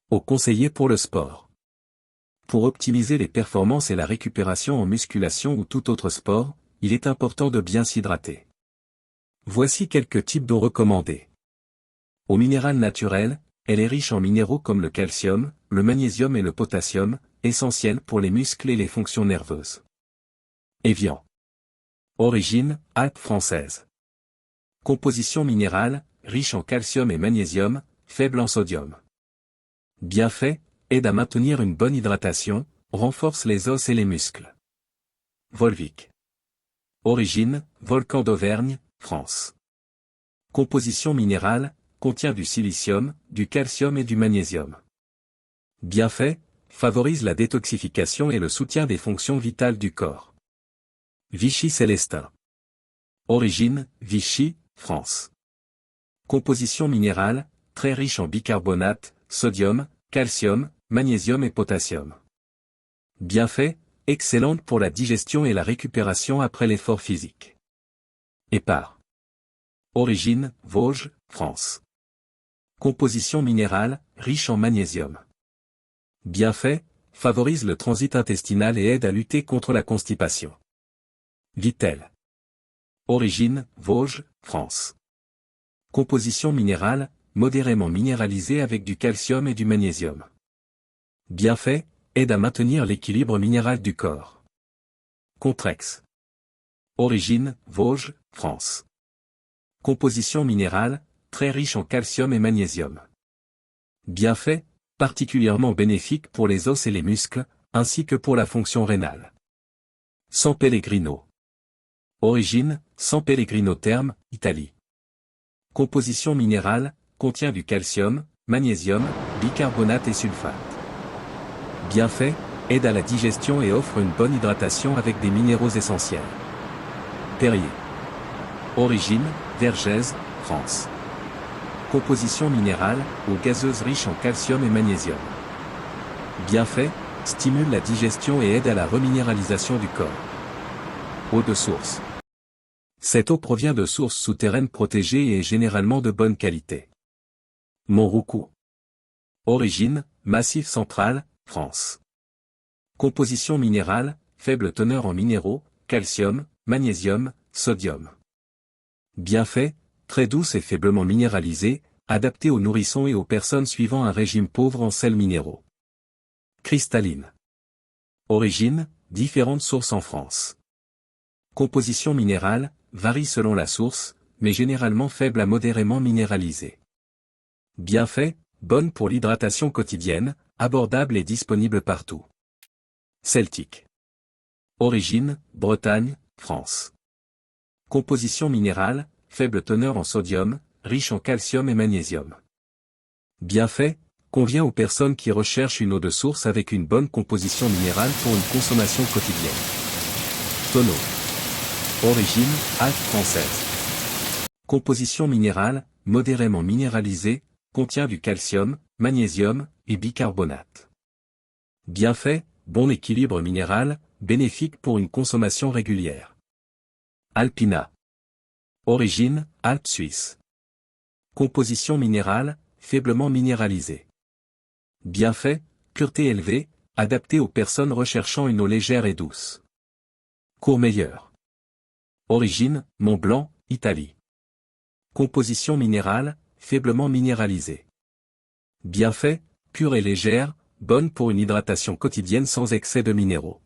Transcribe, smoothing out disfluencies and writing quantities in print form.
Aux conseillers pour le sport. Pour optimiser les performances et la récupération en musculation ou tout autre sport, il est important de bien s'hydrater. Voici quelques types d'eau recommandée. Eau minérale naturelle, elle est riche en minéraux comme le calcium, le magnésium et le potassium, essentiels pour les muscles et les fonctions nerveuses. Evian. Origine, Alpes françaises. Composition minérale, riche en calcium et magnésium, faible en sodium. Bienfait, aide à maintenir une bonne hydratation, renforce les os et les muscles. Volvic. Origine, volcan d'Auvergne, France. Composition minérale, contient du silicium, du calcium et du magnésium. Bienfait, favorise la détoxification et le soutien des fonctions vitales du corps. Vichy Célestin. Origine, Vichy, France. Composition minérale, très riche en bicarbonate, sodium, calcium, magnésium et potassium. Bienfait, excellente pour la digestion et la récupération après l'effort physique. Hépar. Origine, Vosges, France. Composition minérale, riche en magnésium. Bienfait, favorise le transit intestinal et aide à lutter contre la constipation. Vitel. Origine, Vosges, France. Composition minérale, modérément minéralisée avec du calcium et du magnésium. Bienfait, aide à maintenir l'équilibre minéral du corps. Contrex. Origine, Vosges, France. Composition minérale, très riche en calcium et magnésium. Bienfait, particulièrement bénéfique pour les os et les muscles, ainsi que pour la fonction rénale. San Pellegrino. Origine, San Pellegrino Terme, Italie. Composition minérale, contient du calcium, magnésium, bicarbonate et sulfate. Bienfait, aide à la digestion et offre une bonne hydratation avec des minéraux essentiels. Perrier. Origine, Vergès, France. Composition minérale, eau gazeuse riche en calcium et magnésium. Bienfait, stimule la digestion et aide à la reminéralisation du corps. Eau de source. Cette eau provient de sources souterraines protégées et est généralement de bonne qualité. Montroucou. Origine, Massif central, France. Composition minérale, faible teneur en minéraux, calcium, magnésium, sodium. Bienfait, très douce et faiblement minéralisée, adaptée aux nourrissons et aux personnes suivant un régime pauvre en sels minéraux. Cristalline. Origine, différentes sources en France. Composition minérale, varie selon la source, mais généralement faible à modérément minéralisée. Bienfait, bonne pour l'hydratation quotidienne, abordable et disponible partout. Celtique. Origine, Bretagne, France. Composition minérale, faible teneur en sodium, riche en calcium et magnésium. Bienfait, convient aux personnes qui recherchent une eau de source avec une bonne composition minérale pour une consommation quotidienne. Tonneau. Origine, Alpes françaises. Composition minérale, modérément minéralisée, contient du calcium, magnésium et bicarbonate. Bienfait, bon équilibre minéral, bénéfique pour une consommation régulière. Alpina. Origine, Alpes suisses. Composition minérale, faiblement minéralisée. Bienfait, pureté élevée, adaptée aux personnes recherchant une eau légère et douce. Courmayeur. Origine, Mont Blanc, Italie. Composition minérale, faiblement minéralisée. Bienfait, pure et légère, bonne pour une hydratation quotidienne sans excès de minéraux.